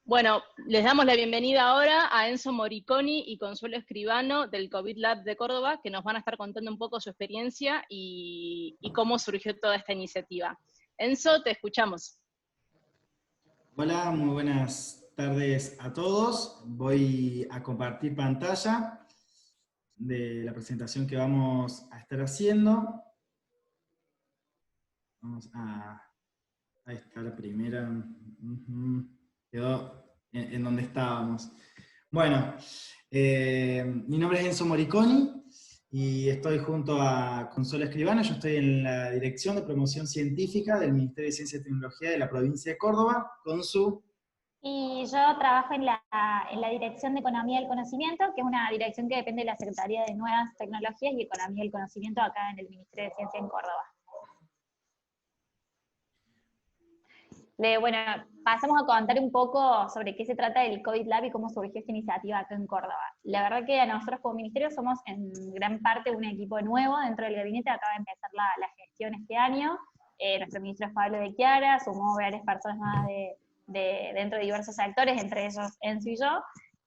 Bueno, les damos la bienvenida ahora a Enzo Moriconi y Consuelo Escribano del COVID Lab de Córdoba, que nos van a estar contando un poco su experiencia y cómo surgió toda esta iniciativa. Enzo, te escuchamos. Hola, muy buenas tardes a todos. Voy a compartir pantalla de la presentación que vamos a estar haciendo. Ahí está la primera. Quedó en donde estábamos. Bueno, mi nombre es Enzo Moriconi y estoy junto a Consuelo Escribano. Yo estoy en la Dirección de Promoción Científica del Ministerio de Ciencia y Tecnología de la provincia de Córdoba, Y yo trabajo en la Dirección de Economía del Conocimiento, que es una dirección que depende de la Secretaría de Nuevas Tecnologías y Economía del Conocimiento acá en el Ministerio de Ciencia en Córdoba. Bueno, pasamos a contar un poco sobre qué se trata el COVID Lab y cómo surgió esta iniciativa acá en Córdoba. La verdad que nosotros como ministerio somos en gran parte un equipo nuevo dentro del gabinete, acaba de empezar la gestión este año. Nuestro ministro es Pablo de Chiara, sumó varias personas más dentro de diversos sectores, entre ellos Enzo y yo,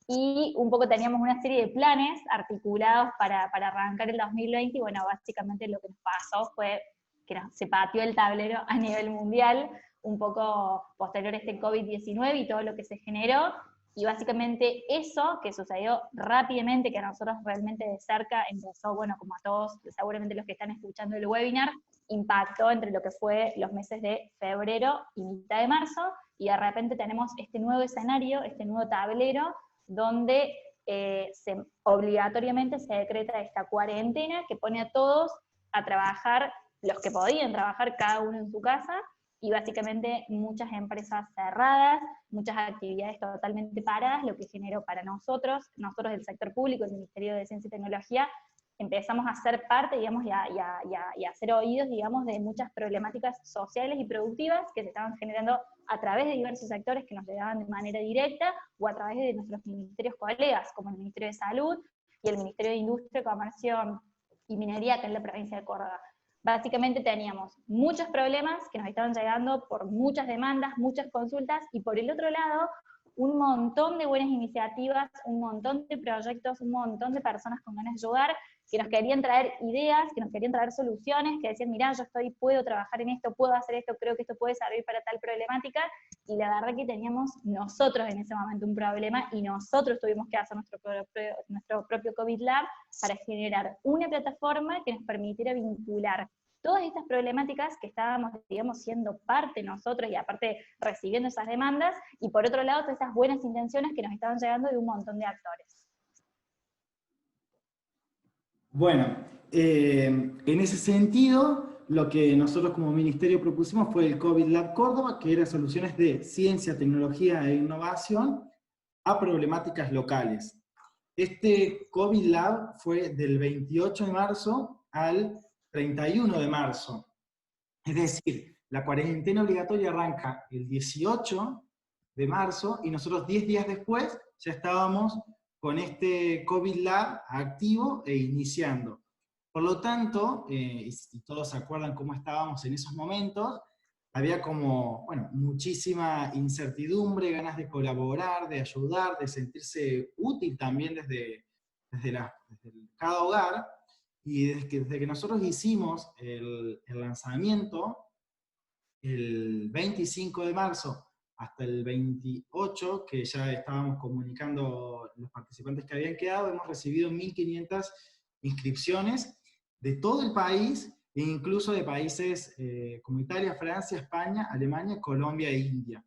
y un poco teníamos una serie de planes articulados para arrancar el 2020, y bueno, básicamente lo que nos pasó fue que se pateó el tablero a nivel mundial, un poco posterior a este COVID-19 y todo lo que se generó, y básicamente eso que sucedió rápidamente, que a nosotros realmente de cerca empezó, bueno, como a todos, seguramente los que están escuchando el webinar, impactó entre lo que fue los meses de febrero y mitad de marzo, y de repente tenemos este nuevo escenario, este nuevo tablero, donde obligatoriamente se decreta esta cuarentena que pone a todos a trabajar, los que podían trabajar cada uno en su casa, y básicamente muchas empresas cerradas, muchas actividades totalmente paradas, lo que generó para nosotros del sector público, el Ministerio de Ciencia y Tecnología, empezamos a ser parte, digamos, y a ser oídos, digamos, de muchas problemáticas sociales y productivas que se estaban generando a través de diversos sectores que nos llegaban de manera directa, o a través de nuestros ministerios colegas, como el Ministerio de Salud y el Ministerio de Industria, Comercio y Minería, acá en la provincia de Córdoba. Básicamente teníamos muchos problemas que nos estaban llegando por muchas demandas, muchas consultas, y por el otro lado, un montón de buenas iniciativas, un montón de proyectos, un montón de personas con ganas de ayudar, que nos querían traer ideas, que nos querían traer soluciones, que decían, mirá, puedo trabajar en esto, puedo hacer esto, creo que esto puede servir para tal problemática, y la verdad que teníamos nosotros en ese momento un problema, y nosotros tuvimos que hacer nuestro propio COVID Lab para generar una plataforma que nos permitiera vincular todas estas problemáticas que estábamos, digamos, siendo parte nosotros, y aparte recibiendo esas demandas, y por otro lado, todas esas buenas intenciones que nos estaban llegando de un montón de actores. Bueno, en ese sentido, lo que nosotros como ministerio propusimos fue el COVID Lab Córdoba, que era soluciones de ciencia, tecnología e innovación a problemáticas locales. Este COVID Lab fue del 28 de marzo al 31 de marzo. Es decir, la cuarentena obligatoria arranca el 18 de marzo y nosotros 10 días después ya estábamos con este COVID Lab activo e iniciando. Por lo tanto, y todos se acuerdan cómo estábamos en esos momentos, había como, bueno, muchísima incertidumbre, ganas de colaborar, de ayudar, de sentirse útil también desde cada hogar, y desde que nosotros hicimos el lanzamiento, el 25 de marzo hasta el 28, que ya estábamos comunicando los participantes que habían quedado, hemos recibido 1.500 inscripciones de todo el país, e incluso de países como Italia, Francia, España, Alemania, Colombia e India.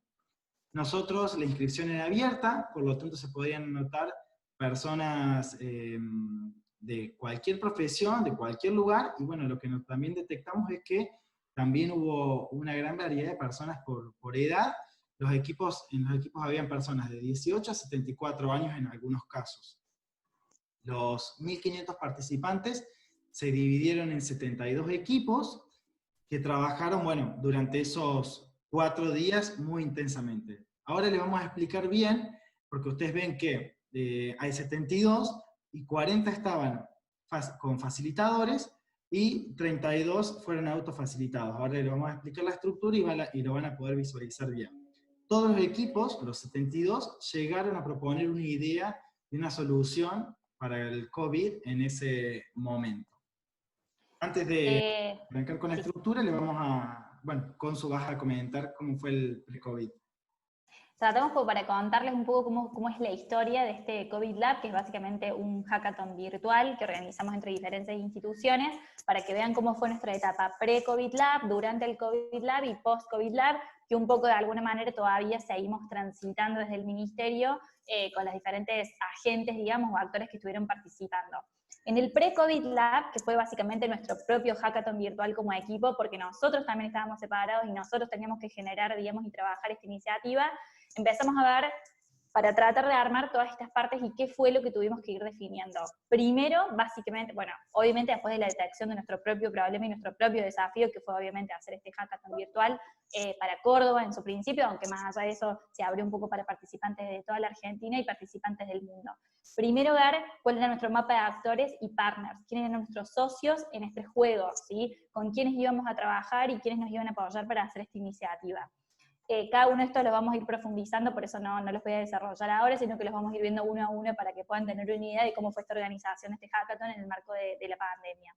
Nosotros, la inscripción era abierta, por lo tanto se podían anotar personas de cualquier profesión, de cualquier lugar, y bueno, lo que también detectamos es que también hubo una gran variedad de personas por edad. En los equipos habían personas de 18 a 74 años en algunos casos. Los 1.500 participantes se dividieron en 72 equipos que trabajaron, bueno, durante esos 4 días muy intensamente. Ahora les vamos a explicar bien, porque ustedes ven que hay 72 y 40 estaban con facilitadores y 32 fueron autofacilitados. Ahora les vamos a explicar la estructura y lo van a poder visualizar bien. todos los equipos, los 72, llegaron a proponer una idea de una solución para el COVID en ese momento. Antes de arrancar con la estructura, le vamos a, bueno, Consu vas a comentar cómo fue el pre-COVID. Tratamos como para contarles un poco cómo es la historia de este COVID Lab, que es básicamente un hackathon virtual que organizamos entre diferentes instituciones, para que vean cómo fue nuestra etapa pre-COVID Lab, durante el COVID Lab y post-COVID Lab, que un poco de alguna manera todavía seguimos transitando desde el Ministerio con los diferentes agentes, digamos, o actores que estuvieron participando. En el pre-COVID Lab, que fue básicamente nuestro propio hackathon virtual como equipo, porque nosotros también estábamos separados y nosotros teníamos que generar, digamos, y trabajar esta iniciativa, empezamos a ver, para tratar de armar todas estas partes y qué fue lo que tuvimos que ir definiendo. Primero, básicamente, bueno, obviamente después de la detección de nuestro propio problema y nuestro propio desafío, que fue obviamente hacer este hackathon virtual para Córdoba en su principio, aunque más allá de eso se abrió un poco para participantes de toda la Argentina y participantes del mundo. Primero ver cuál era nuestro mapa de actores y partners, quiénes eran nuestros socios en este juego, ¿sí? Con quiénes íbamos a trabajar y quiénes nos iban a apoyar para hacer esta iniciativa. Cada uno de estos los vamos a ir profundizando, por eso no los voy a desarrollar ahora, sino que los vamos a ir viendo uno a uno para que puedan tener una idea de cómo fue esta organización, este hackathon en el marco de la pandemia.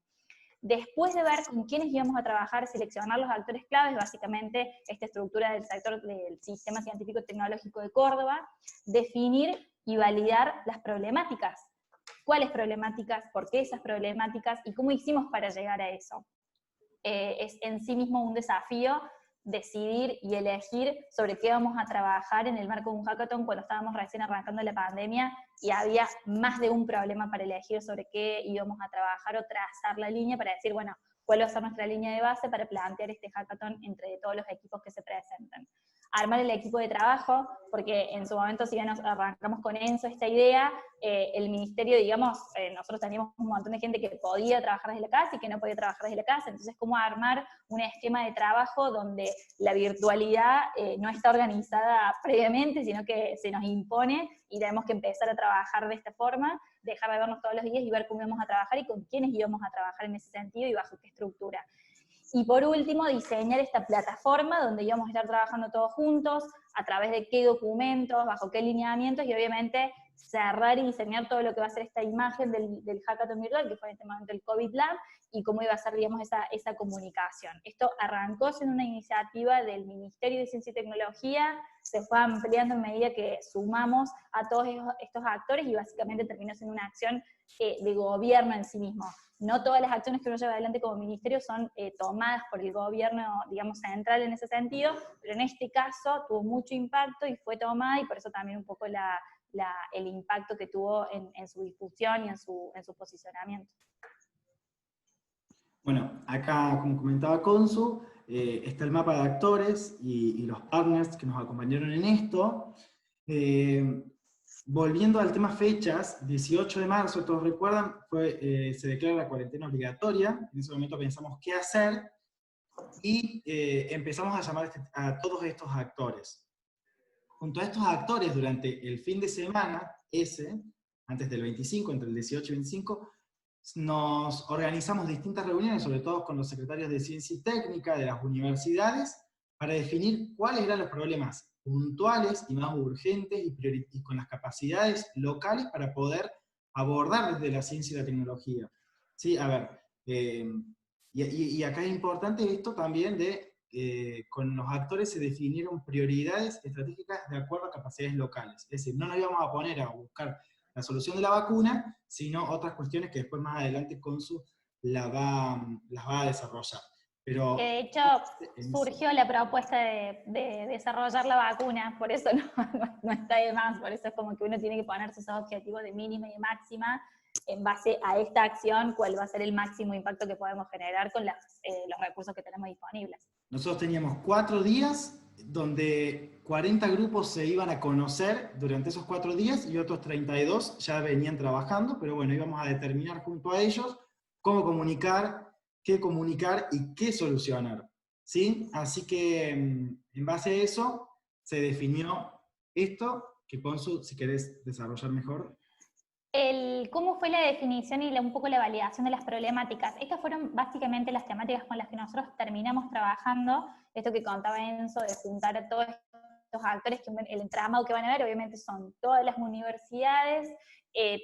Después de ver con quiénes íbamos a trabajar, seleccionar los actores claves, básicamente esta estructura del sector del Sistema Científico y Tecnológico de Córdoba, definir y validar las problemáticas. ¿Cuáles problemáticas? ¿Por qué esas problemáticas? ¿Y cómo hicimos para llegar a eso? Es en sí mismo un desafío decidir y elegir sobre qué vamos a trabajar en el marco de un hackathon cuando estábamos recién arrancando la pandemia y había más de un problema para elegir sobre qué íbamos a trabajar o trazar la línea para decir, bueno, cuál va a ser nuestra línea de base para plantear este hackathon entre todos los equipos que se presenten. Armar el equipo de trabajo, porque en su momento, si bien nos arrancamos con Enzo esta idea, el ministerio, digamos, nosotros teníamos un montón de gente que podía trabajar desde la casa y que no podía trabajar desde la casa, entonces cómo armar un esquema de trabajo donde la virtualidad no está organizada previamente, sino que se nos impone y tenemos que empezar a trabajar de esta forma, dejar de vernos todos los días y ver cómo íbamos a trabajar y con quiénes íbamos a trabajar en ese sentido y bajo qué estructura. Y por último, diseñar esta plataforma donde íbamos a estar trabajando todos juntos, a través de qué documentos, bajo qué lineamientos, y obviamente cerrar y diseñar todo lo que va a ser esta imagen del hackathon virtual, que fue en este momento el COVID Lab, y cómo iba a ser, digamos, esa comunicación. Esto arrancó siendo una iniciativa del Ministerio de Ciencia y Tecnología, se fue ampliando en medida que sumamos a todos estos actores, y básicamente terminó siendo una acción de gobierno en sí mismo. No todas las acciones que uno lleva adelante como ministerio son tomadas por el gobierno, digamos, central en ese sentido, pero en este caso tuvo mucho impacto y fue tomada, y por eso también un poco el impacto que tuvo en su difusión y en su posicionamiento. Bueno, acá, como comentaba Consu, está el mapa de actores y los partners que nos acompañaron en esto. Volviendo al tema fechas, 18 de marzo, todos recuerdan, se declara la cuarentena obligatoria. En ese momento pensamos qué hacer y empezamos a llamar a todos estos actores. Junto a estos actores, durante el fin de semana antes del 25, entre el 18 y 25, nos organizamos distintas reuniones, sobre todo con los secretarios de Ciencia y Técnica de las universidades, para definir cuáles eran los problemas puntuales y más urgentes y con las capacidades locales para poder abordar desde la ciencia y la tecnología. ¿Sí? A ver, y acá es importante esto también con los actores se definieron prioridades estratégicas de acuerdo a capacidades locales. Es decir, no nos íbamos a poner a buscar la solución de la vacuna, sino otras cuestiones que después más adelante Consu las va a desarrollar. Pero, de hecho, surgió la propuesta de desarrollar la vacuna, por eso no está de más, por eso es como que uno tiene que ponerse esos objetivos de mínima y de máxima, en base a esta acción, cuál va a ser el máximo impacto que podemos generar con los recursos que tenemos disponibles. Nosotros teníamos 4 días, donde 40 grupos se iban a conocer durante esos 4 días, y otros 32 ya venían trabajando, pero bueno, íbamos a determinar junto a ellos cómo comunicar, qué comunicar y qué solucionar, ¿sí? Así que en base a eso se definió esto, que Consu, si querés desarrollar mejor. ¿Cómo fue la definición y un poco la validación de las problemáticas? Estas fueron básicamente las temáticas con las que nosotros terminamos trabajando, esto que contaba Enzo, de juntar a todos estos actores, el entramado que van a ver obviamente son todas las universidades,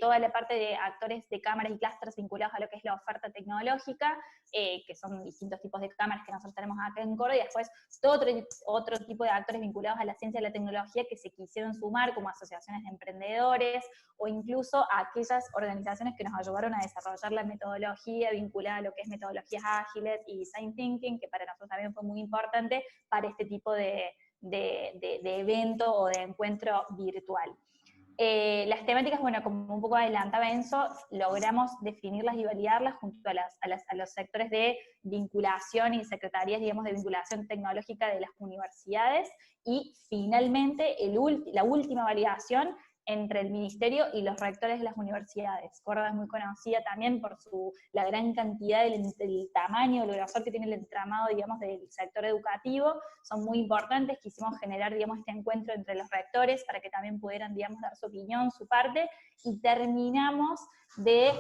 toda la parte de actores de cámaras y clústeres vinculados a lo que es la oferta tecnológica, que son distintos tipos de cámaras que nosotros tenemos acá en Córdoba, y después todo otro tipo de actores vinculados a la ciencia y la tecnología que se quisieron sumar, como asociaciones de emprendedores, o incluso aquellas organizaciones que nos ayudaron a desarrollar la metodología vinculada a lo que es metodologías ágiles y design thinking, que para nosotros también fue muy importante para este tipo de evento o de encuentro virtual. Las temáticas, bueno, como un poco adelantaba Enzo, logramos definirlas y validarlas junto a los sectores de vinculación y secretarías, digamos, de vinculación tecnológica de las universidades, y finalmente la última validación entre el ministerio y los rectores de las universidades. Córdoba es muy conocida también por la gran cantidad del tamaño, el grosor que tiene el entramado, digamos, del sector educativo. Son muy importantes, quisimos generar, digamos, este encuentro entre los rectores para que también pudieran, digamos, dar su opinión, su parte, y terminamos de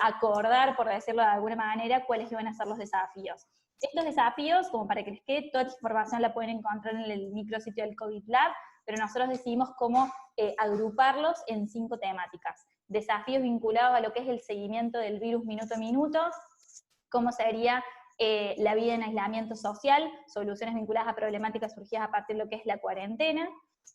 acordar, por decirlo de alguna manera, cuáles iban a ser los desafíos. Estos desafíos, como para que les quede, toda esta información la pueden encontrar en el micrositio del COVID Lab, pero nosotros decidimos cómo agruparlos en 5 temáticas. Desafíos vinculados a lo que es el seguimiento del virus minuto a minuto, cómo sería la vida en aislamiento social, soluciones vinculadas a problemáticas surgidas a partir de lo que es la cuarentena.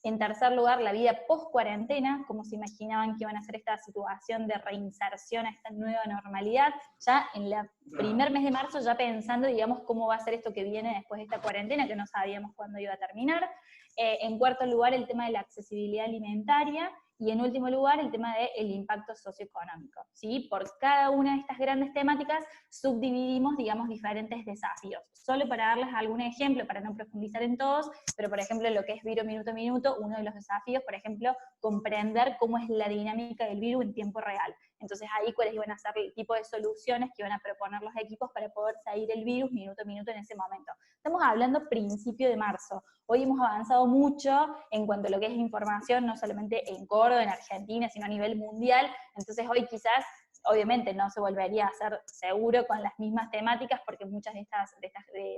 En tercer lugar, la vida post-cuarentena, cómo se imaginaban que iban a ser esta situación de reinserción a esta nueva normalidad, ya en el primer mes de marzo, ya pensando, digamos, cómo va a ser esto que viene después de esta cuarentena, que no sabíamos cuándo iba a terminar. En cuarto lugar, el tema de la accesibilidad alimentaria, y en último lugar, el tema del impacto socioeconómico, ¿sí? Por cada una de estas grandes temáticas subdividimos, digamos, diferentes desafíos. Solo para darles algún ejemplo, para no profundizar en todos, pero por ejemplo, lo que es virus minuto a minuto, uno de los desafíos, por ejemplo, comprender cómo es la dinámica del virus en tiempo real. Entonces ahí cuáles iban a ser el tipo de soluciones que iban a proponer los equipos para poder seguir el virus minuto a minuto en ese momento. Estamos hablando principio de marzo. Hoy hemos avanzado mucho en cuanto a lo que es información, no solamente en Córdoba, en Argentina, sino a nivel mundial. Entonces hoy quizás, obviamente no se volvería a hacer seguro con las mismas temáticas, porque muchas de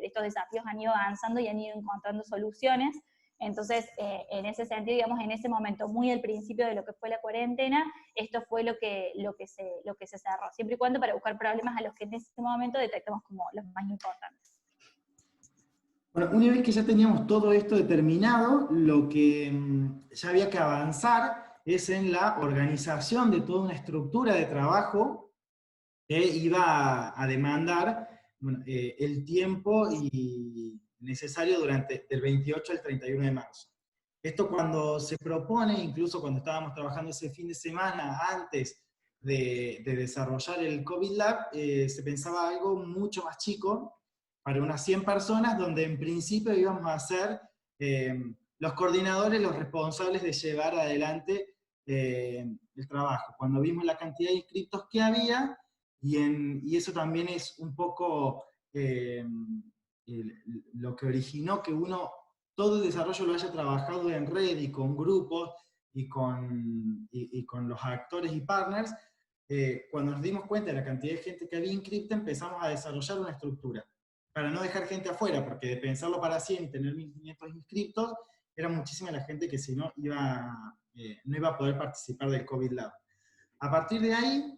estos desafíos han ido avanzando y han ido encontrando soluciones. Entonces, en ese sentido, digamos, en ese momento, muy al principio de lo que fue la cuarentena, esto fue lo que se cerró, siempre y cuando para buscar problemas a los que en ese momento detectamos como los más importantes. Bueno, una vez que ya teníamos todo esto determinado, lo que ya había que avanzar es en la organización de toda una estructura de trabajo que iba a demandar el tiempo necesario durante del 28 al 31 de marzo. Esto cuando se propone, incluso cuando estábamos trabajando ese fin de semana antes de desarrollar el COVID Lab, se pensaba algo mucho más chico, para unas 100 personas, donde en principio íbamos a ser los coordinadores, los responsables de llevar adelante el trabajo. Cuando vimos la cantidad de inscriptos que había, y eso también es un poco lo que originó que todo el desarrollo lo haya trabajado en red y con grupos y con los actores y partners. Cuando nos dimos cuenta de la cantidad de gente que había inscripta, empezamos a desarrollar una estructura para no dejar gente afuera, porque de pensarlo para 100 y tener 1.500 inscriptos, era muchísima la gente que si no no iba a poder participar del COVID Lab. A partir de ahí,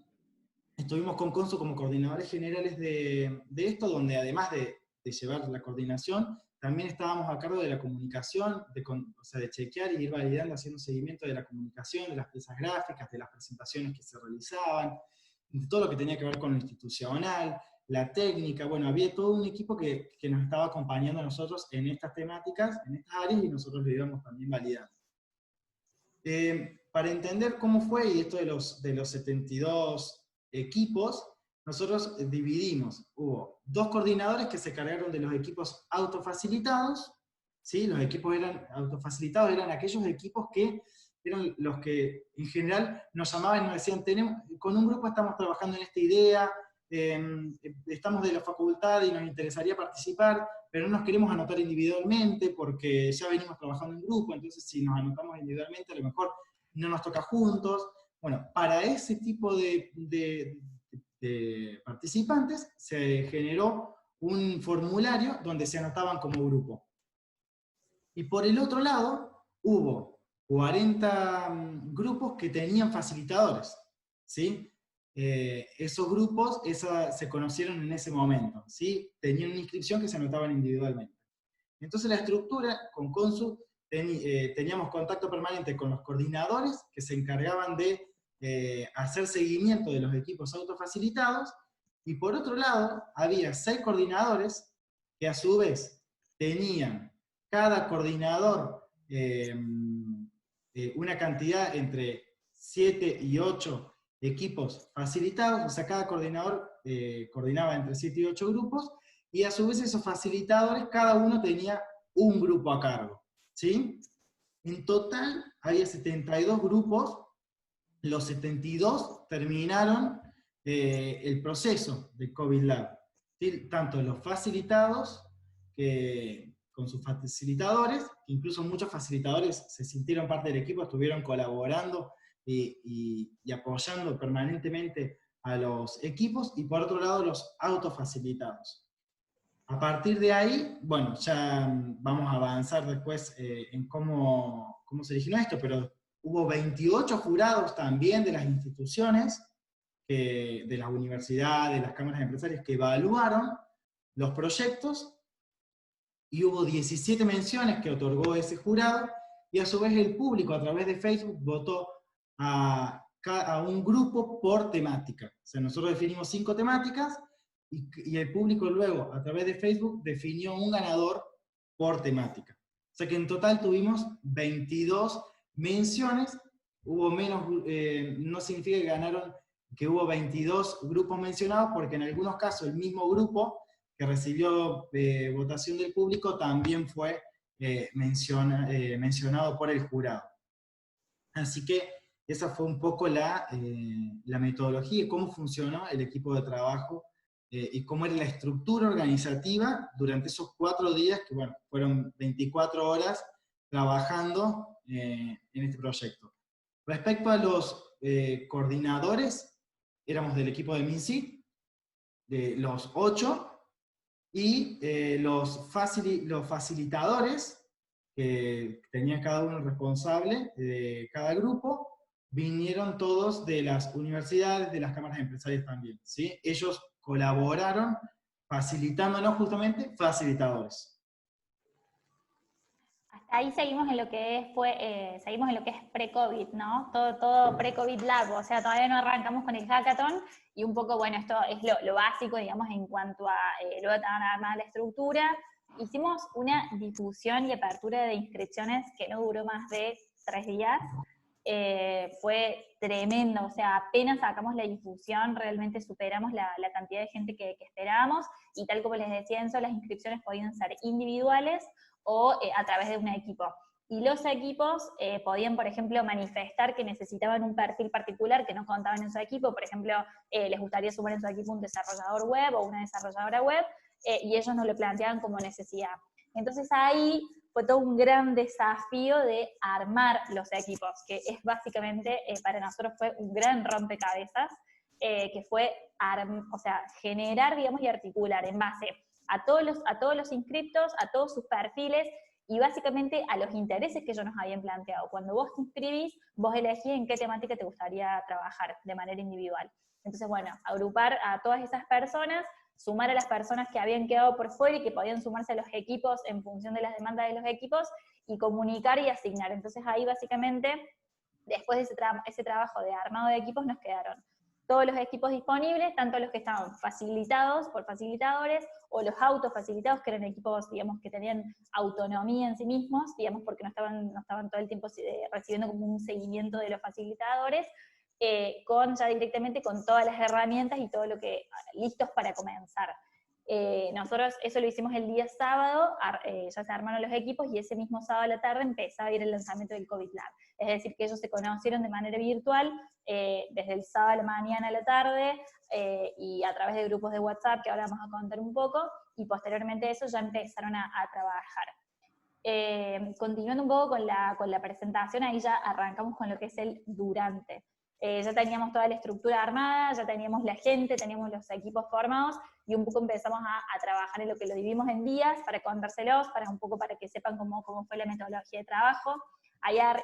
estuvimos con Consu como coordinadores generales de esto, donde además de llevar la coordinación, también estábamos a cargo de la comunicación, de chequear y ir validando, haciendo un seguimiento de la comunicación, de las piezas gráficas, de las presentaciones que se realizaban, de todo lo que tenía que ver con lo institucional, la técnica. Bueno, había todo un equipo que nos estaba acompañando a nosotros en estas temáticas, en estas áreas, y nosotros lo íbamos también validando. Para entender cómo fue, y esto de los 72 equipos, nosotros dividimos. Hubo 2 coordinadores que se cargaron de los equipos autofacilitados, ¿sí? Los equipos autofacilitados eran aquellos equipos que eran los que en general nos llamaban y nos decían, con un grupo estamos trabajando en esta idea, estamos de la facultad y nos interesaría participar, pero no nos queremos anotar individualmente porque ya venimos trabajando en grupo, entonces si nos anotamos individualmente a lo mejor no nos toca juntos. Bueno, para ese tipo de participantes se generó un formulario donde se anotaban como grupo. Y por el otro lado, hubo 40 grupos que tenían facilitadores, ¿sí? Esos grupos se conocieron en ese momento, ¿sí? Tenían una inscripción que se anotaban individualmente. Entonces la estructura con Consu teníamos contacto permanente con los coordinadores que se encargaban de hacer seguimiento de los equipos autofacilitados, y por otro lado había 6 coordinadores que a su vez tenían cada coordinador una cantidad entre 7 y 8 equipos facilitados, o sea, cada coordinador coordinaba entre 7 y 8 grupos, y a su vez esos facilitadores, cada uno tenía un grupo a cargo, ¿sí? En total había 72 grupos, los 72 terminaron el proceso de COVID Lab, ¿sí? Tanto los facilitados, con sus facilitadores, incluso muchos facilitadores se sintieron parte del equipo, estuvieron colaborando y apoyando permanentemente a los equipos, y por otro lado los autofacilitados. A partir de ahí, bueno, ya vamos a avanzar después en cómo se originó esto, pero hubo 28 jurados también de las instituciones, de las universidades, de las cámaras empresarias, que evaluaron los proyectos, y hubo 17 menciones que otorgó ese jurado, y a su vez el público a través de Facebook votó a un grupo por temática. O sea, nosotros definimos 5 temáticas, y el público luego, a través de Facebook, definió un ganador por temática. O sea que en total tuvimos 22 menciones, hubo menos, no significa que ganaron, que hubo 22 grupos mencionados, porque en algunos casos el mismo grupo que recibió votación del público también fue mencionado por el jurado. Así que esa fue un poco la metodología y cómo funcionó el equipo de trabajo y cómo era la estructura organizativa durante esos 4 días, que bueno, fueron 24 horas trabajando en este proyecto. Respecto a los coordinadores, éramos del equipo de MinSIT, de los 8, y los facilitadores, que tenía cada uno responsable de cada grupo, vinieron todos de las universidades, de las cámaras empresariales también, ¿sí? Ellos colaboraron facilitándonos justamente facilitadores. Hasta ahí seguimos en lo que es, seguimos en lo que es pre-COVID, ¿no? Todo pre-COVID Lab, o sea, todavía no arrancamos con el hackathon, y un poco, bueno, esto es lo básico, digamos, en cuanto a luego te van a armar la estructura. Hicimos una difusión y apertura de inscripciones que no duró más de 3 días. Fue tremendo, o sea, apenas sacamos la difusión, realmente superamos la cantidad de gente que esperábamos, y tal como les decía Enzo, las inscripciones podían ser individuales o a través de un equipo. Y los equipos podían, por ejemplo, manifestar que necesitaban un perfil particular que no contaban en su equipo. Por ejemplo, les gustaría sumar en su equipo un desarrollador web o una desarrolladora web, y ellos nos lo planteaban como necesidad. Entonces ahí fue todo un gran desafío de armar los equipos, que es básicamente, para nosotros fue un gran rompecabezas, que fue o sea, generar, digamos, y articular en base a todos los inscriptos, a todos sus perfiles, y básicamente a los intereses que ellos nos habían planteado. Cuando vos te inscribís, vos elegís en qué temática te gustaría trabajar de manera individual. Entonces, bueno, agrupar a todas esas personas, sumar a las personas que habían quedado por fuera y que podían sumarse a los equipos en función de las demandas de los equipos, y comunicar y asignar. Entonces ahí básicamente, después de ese trabajo de armado de equipos, nos quedaron todos los equipos disponibles, tanto los que estaban facilitados por facilitadores, o los autofacilitados, que eran equipos, digamos, que tenían autonomía en sí mismos, digamos, porque no estaban todo el tiempo recibiendo como un seguimiento de los facilitadores, ya directamente con todas las herramientas y todo lo que listos para comenzar. Nosotros eso lo hicimos el día sábado, ya se armaron los equipos, y ese mismo sábado a la tarde empezaba a ir el lanzamiento del COVID Lab. Es decir, que ellos se conocieron de manera virtual desde el sábado a la mañana a la tarde, y a través de grupos de WhatsApp, que ahora vamos a contar un poco, y posteriormente a eso ya empezaron a trabajar. Continuando un poco con la presentación, ahí ya arrancamos con lo que es el durante. Ya teníamos toda la estructura armada, ya teníamos la gente, teníamos los equipos formados, y un poco empezamos a trabajar en lo que lo dividimos en días, para contárselos, para un poco para que sepan cómo fue la metodología de trabajo.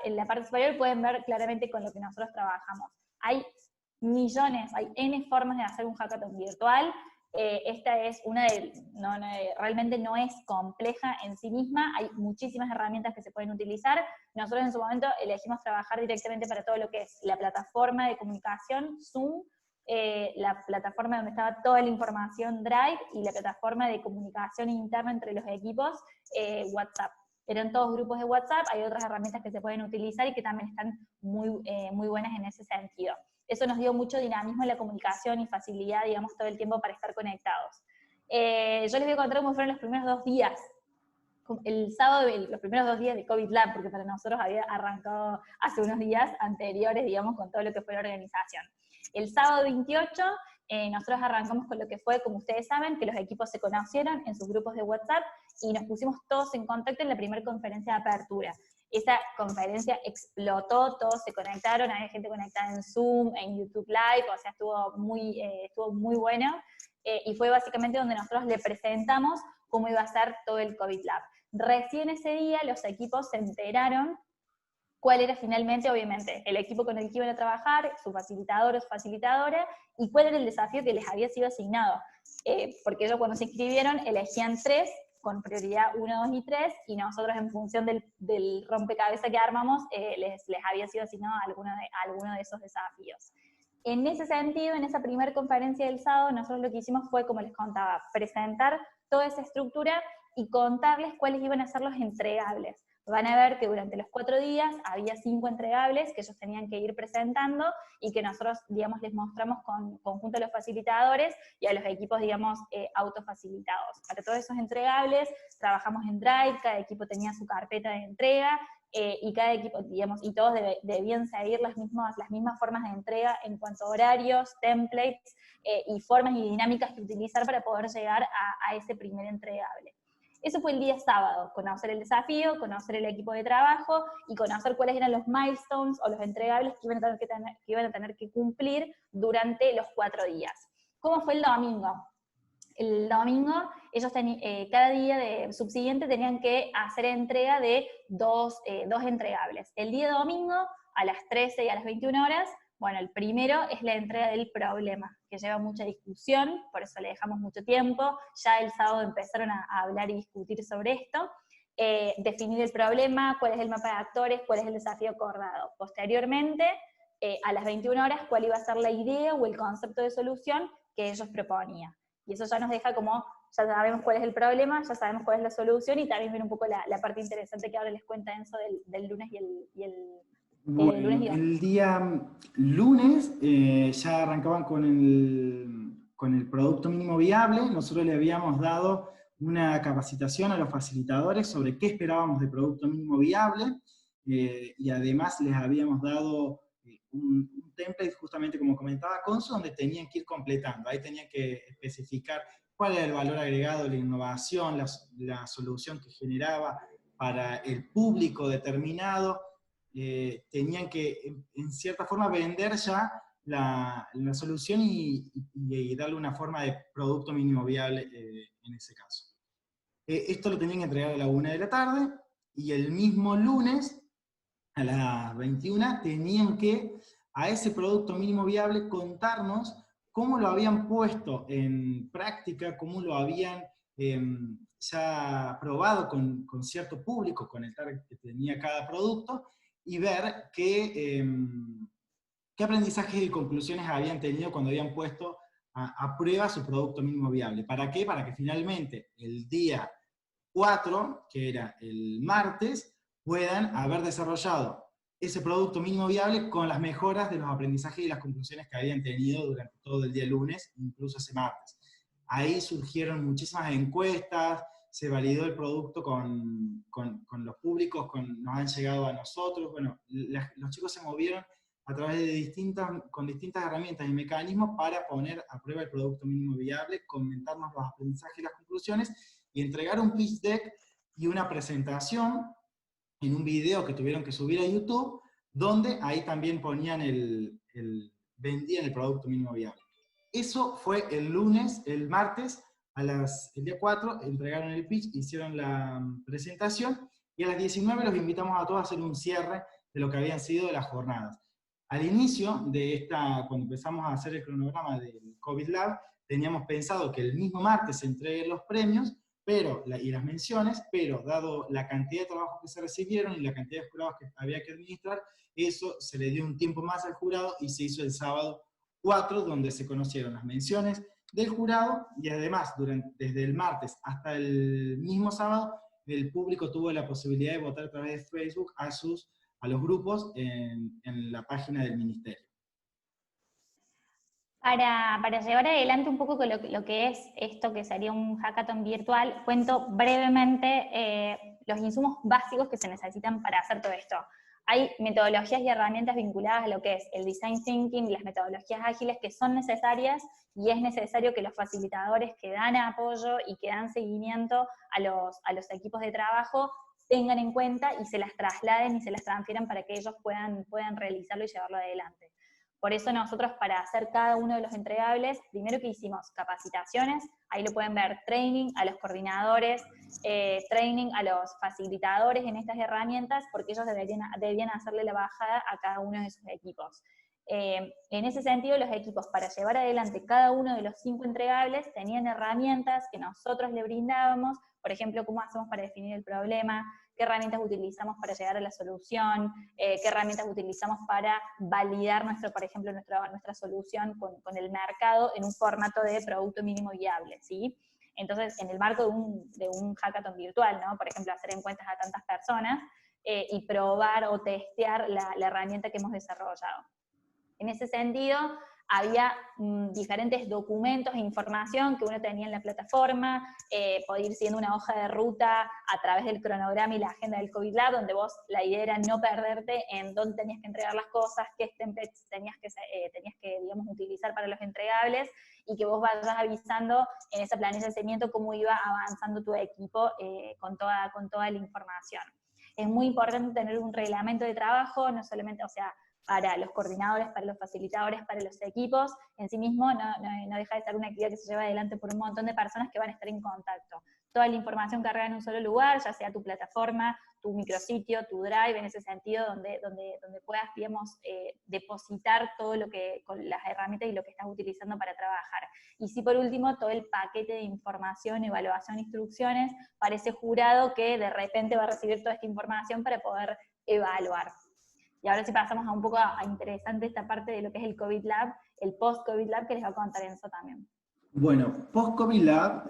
En la parte superior pueden ver claramente con lo que nosotros trabajamos. Hay millones, hay N formas de hacer un hackathon virtual. Esta es realmente no es compleja en sí misma, hay muchísimas herramientas que se pueden utilizar. Nosotros en su momento elegimos trabajar directamente para todo lo que es la plataforma de comunicación, Zoom, la plataforma donde estaba toda la información, Drive, y la plataforma de comunicación interna entre los equipos, WhatsApp. Eran todos grupos de WhatsApp, hay otras herramientas que se pueden utilizar y que también están muy buenas en ese sentido. Eso nos dio mucho dinamismo en la comunicación y facilidad, digamos, todo el tiempo para estar conectados. Yo les voy a contar cómo fueron los primeros 2 días. El sábado, los primeros 2 días de COVID Lab, porque para nosotros había arrancado hace unos días anteriores, digamos, con todo lo que fue la organización. El sábado 28, nosotros arrancamos con lo que fue, como ustedes saben, que los equipos se conocieron en sus grupos de WhatsApp y nos pusimos todos en contacto en la primera conferencia de apertura. Esa conferencia explotó, todos se conectaron, había gente conectada en Zoom, en YouTube Live, o sea, estuvo muy bueno, y fue básicamente donde nosotros le presentamos cómo iba a ser todo el COVID Lab. Recién ese día los equipos se enteraron cuál era finalmente, obviamente, el equipo con el que iban a trabajar, su facilitador o su facilitadora, y cuál era el desafío que les había sido asignado. Porque ellos cuando se inscribieron elegían 3, con prioridad 1, 2 y 3, y nosotros en función del rompecabezas que armamos, les había sido asignado alguno de esos desafíos. En ese sentido, en esa primera conferencia del sábado, nosotros lo que hicimos fue, como les contaba, presentar toda esa estructura y contarles cuáles iban a ser los entregables. Van a ver que durante los 4 días había 5 entregables que ellos tenían que ir presentando y que nosotros, digamos, les mostramos conjunto a los facilitadores y a los equipos, digamos, autofacilitados. Para todos esos entregables trabajamos en Drive, cada equipo tenía su carpeta de entrega, y cada equipo, digamos, y todos debían seguir las mismas formas de entrega en cuanto a horarios, templates, y formas y dinámicas que utilizar para poder llegar a ese primer entregable. Eso fue el día sábado, conocer el desafío, conocer el equipo de trabajo y conocer cuáles eran los milestones o los entregables que iban a tener que cumplir durante los 4 días. ¿Cómo fue el domingo? El domingo, ellos cada día subsiguiente tenían que hacer entrega de 2 entregables. El día domingo, a las 13 y a las 21 horas, bueno, el primero es la entrega del problema, que lleva mucha discusión, por eso le dejamos mucho tiempo. Ya el sábado empezaron a hablar y discutir sobre esto. Definir el problema, cuál es el mapa de actores, cuál es el desafío acordado. Posteriormente, a las 21 horas, cuál iba a ser la idea o el concepto de solución que ellos proponían. Y eso ya nos deja como, ya sabemos cuál es el problema, ya sabemos cuál es la solución, y también viene un poco la parte interesante que ahora les cuenta Enzo del lunes y el Bueno, el día lunes ya arrancaban con el producto mínimo viable. Nosotros le habíamos dado una capacitación a los facilitadores sobre qué esperábamos de producto mínimo viable, y además les habíamos dado un template, justamente como comentaba Consu, donde tenían que ir completando. Ahí tenían que especificar cuál era el valor agregado, la innovación, la solución que generaba para el público determinado. Tenían que, en cierta forma, vender ya la solución y darle una forma de producto mínimo viable en ese caso. Esto lo tenían que entregar a la 1 de la tarde, y el mismo lunes, a las 21, tenían que, a ese producto mínimo viable, contarnos cómo lo habían puesto en práctica, cómo lo habían ya probado con cierto público, con el target que tenía cada producto, y ver qué aprendizajes y conclusiones habían tenido cuando habían puesto a prueba su producto mínimo viable. ¿Para qué? Para que finalmente el día 4, que era el martes, puedan haber desarrollado ese producto mínimo viable con las mejoras de los aprendizajes y las conclusiones que habían tenido durante todo el día lunes, incluso ese martes. Ahí surgieron muchísimas encuestas, se validó el producto con los públicos, nos han llegado a nosotros. Bueno, los chicos se movieron a través de con distintas herramientas y mecanismos para poner a prueba el producto mínimo viable, comentarnos los aprendizajes y las conclusiones, y entregar un pitch deck y una presentación en un video que tuvieron que subir a YouTube, donde ahí también ponían vendían el producto mínimo viable. Eso fue el lunes. El martes, el día 4, entregaron el pitch, hicieron la presentación, y a las 19 los invitamos a todos a hacer un cierre de lo que habían sido las jornadas. Al inicio de cuando empezamos a hacer el cronograma del COVID Lab, teníamos pensado que el mismo martes se entreguen los premios y las menciones, pero dado la cantidad de trabajos que se recibieron y la cantidad de jurados que había que administrar, eso se le dio un tiempo más al jurado y se hizo el sábado 4, donde se conocieron las menciones del jurado, y además desde el martes hasta el mismo sábado, el público tuvo la posibilidad de votar a través de Facebook a los grupos en la página del Ministerio. Para llevar adelante un poco con lo que es esto que sería un hackathon virtual, cuento brevemente los insumos básicos que se necesitan para hacer todo esto. Hay metodologías y herramientas vinculadas a lo que es el design thinking y las metodologías ágiles que son necesarias, y es necesario que los facilitadores que dan apoyo y que dan seguimiento a los equipos de trabajo tengan en cuenta y se las trasladen y se las transfieran para que ellos puedan realizarlo y llevarlo adelante. Por eso nosotros, para hacer cada uno de los entregables, primero que hicimos capacitaciones, ahí lo pueden ver, training a los coordinadores, training a los facilitadores en estas herramientas, porque ellos debían hacerle la bajada a cada uno de sus equipos. En ese sentido, los equipos, para llevar adelante cada uno de los 5 entregables, tenían herramientas que nosotros le brindábamos, por ejemplo, cómo hacemos para definir el problema, qué herramientas utilizamos para llegar a la solución, qué herramientas utilizamos para validar, por ejemplo, nuestra solución con el mercado en un formato de producto mínimo viable, ¿sí? Entonces, en el marco de un hackathon virtual, ¿no? Por ejemplo, hacer encuestas a tantas personas y probar o testear la herramienta que hemos desarrollado. En ese sentido, había diferentes documentos e información que uno tenía en la plataforma, podía ir siguiendo una hoja de ruta a través del cronograma y la agenda del COVID Lab, donde la idea era no perderte en dónde tenías que entregar las cosas, qué templates tenías que digamos, utilizar para los entregables, y que vos vayas avisando en esa planilla de seguimiento cómo iba avanzando tu equipo con toda la información. Es muy importante tener un reglamento de trabajo, no solamente, o sea, para los coordinadores, para los facilitadores, para los equipos, en sí mismo no deja de ser una actividad que se lleva adelante por un montón de personas que van a estar en contacto. Toda la información cargada en un solo lugar, ya sea tu plataforma, tu micrositio, tu drive, en ese sentido, donde puedas, digamos, depositar todo lo que, con las herramientas y lo que estás utilizando para trabajar. Y sí, por último, todo el paquete de información, evaluación, instrucciones, para ese jurado que de repente va a recibir toda esta información para poder evaluar. Y ahora sí pasamos a un poco a interesante esta parte de lo que es el COVID Lab, el post-COVID Lab, que les va a contar Enzo también. Bueno, post-COVID Lab,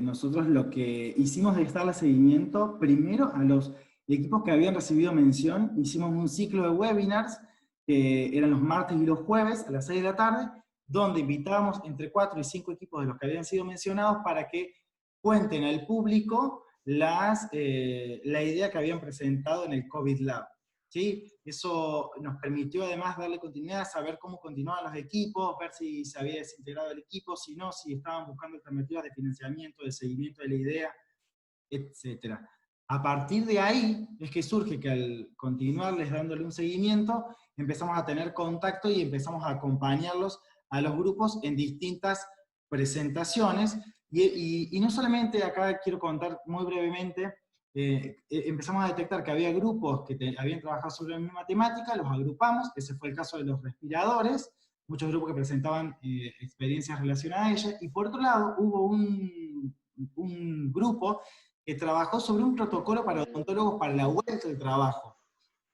nosotros lo que hicimos es darle seguimiento primero a los equipos que habían recibido mención. Hicimos un ciclo de webinars, que eran los martes y los jueves a las 6 de la tarde, donde invitábamos entre 4 y 5 equipos de los que habían sido mencionados para que cuenten al público la idea que habían presentado en el COVID Lab. ¿Sí? Eso nos permitió además darle continuidad, saber cómo continuaban los equipos, ver si se había desintegrado el equipo, si no, si estaban buscando alternativas de financiamiento, de seguimiento de la idea, etc. A partir de ahí es que surge que al continuarles dándole un seguimiento, empezamos a tener contacto y empezamos a acompañarlos a los grupos en distintas presentaciones, y no solamente, acá quiero contar muy brevemente, empezamos a detectar que había grupos que habían trabajado sobre la misma temática, los agrupamos, ese fue el caso de los respiradores, muchos grupos que presentaban experiencias relacionadas a ella, y por otro lado hubo un grupo que trabajó sobre un protocolo para odontólogos para la vuelta del trabajo.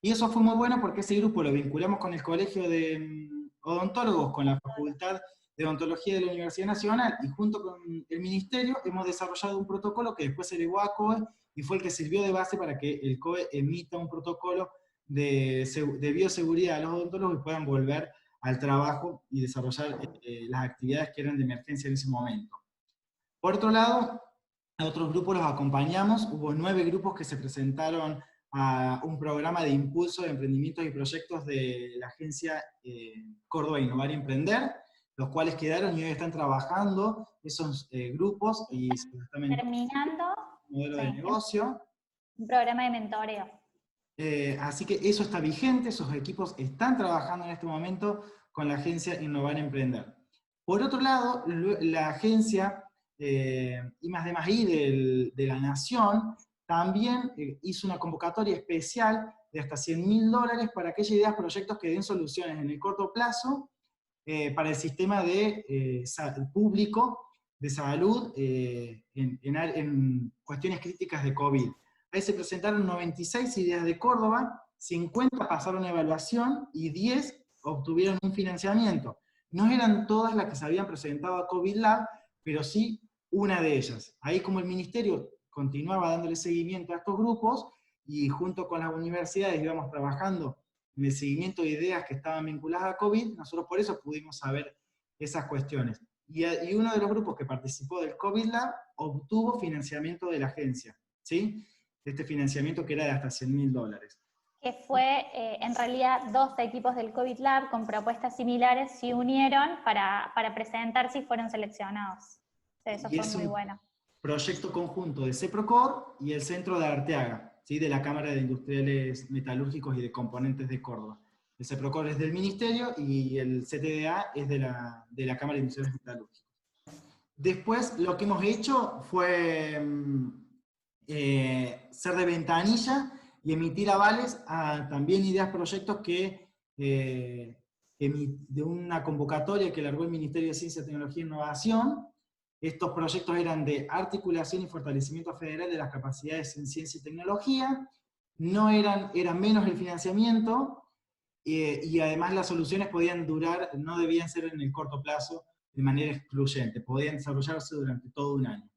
Y eso fue muy bueno porque ese grupo lo vinculamos con el Colegio de Odontólogos, con la Facultad de Odontología de la Universidad Nacional, y junto con el Ministerio hemos desarrollado un protocolo que después se elevó a COE, y fue el que sirvió de base para que el COE emita un protocolo de bioseguridad a los odontólogos y puedan volver al trabajo y desarrollar las actividades que eran de emergencia en ese momento. Por otro lado, a otros grupos los acompañamos, hubo 9 grupos que se presentaron a un programa de impulso de emprendimientos y proyectos de la agencia Córdoba Innovar y Emprender, los cuales quedaron y hoy están trabajando esos grupos y se están terminando modelo de negocio. Un programa de mentoreo. Así que eso está vigente, esos equipos están trabajando en este momento con la agencia Innovar y Emprender. Por otro lado, la agencia I+D+I de la Nación también hizo una convocatoria especial de hasta $100.000 para aquellas ideas, proyectos que den soluciones en el corto plazo para el sistema de público de salud en cuestiones críticas de COVID. Ahí se presentaron 96 ideas de Córdoba, 50 pasaron a evaluación y 10 obtuvieron un financiamiento. No eran todas las que se habían presentado a COVID Lab, pero sí una de ellas. Ahí, como el ministerio continuaba dándole seguimiento a estos grupos, y junto con las universidades íbamos trabajando en el seguimiento de ideas que estaban vinculadas a COVID, nosotros por eso pudimos saber esas cuestiones. Y uno de los grupos que participó del COVID Lab obtuvo financiamiento de la agencia, ¿sí? Este financiamiento que era de hasta $100.000. Que fue, en realidad, 2 equipos del COVID Lab con propuestas similares se unieron para presentarse y fueron seleccionados. Eso fue muy bueno. Proyecto conjunto de CEPROCOR y el Centro de Arteaga, ¿sí? De la Cámara de Industriales Metalúrgicos y de Componentes de Córdoba. El CEPROCOR es del Ministerio y el CTDA es de la Cámara de Industriales Metalúrgicos. Después lo que hemos hecho fue ser de ventanilla y emitir avales a también ideas, proyectos que de una convocatoria que largó el Ministerio de Ciencia, Tecnología e Innovación. Estos proyectos eran de articulación y fortalecimiento federal de las capacidades en ciencia y tecnología, eran menos el financiamiento, y además las soluciones podían durar, no debían ser en el corto plazo de manera excluyente, podían desarrollarse durante todo un año.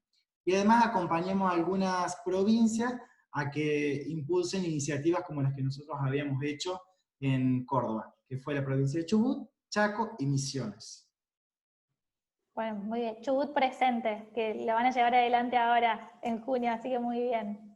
Y además acompañamos a algunas provincias a que impulsen iniciativas como las que nosotros habíamos hecho en Córdoba, que fue la provincia de Chubut, Chaco y Misiones. Bueno, muy bien. Chubut presente, que lo van a llevar adelante ahora en junio, así que muy bien.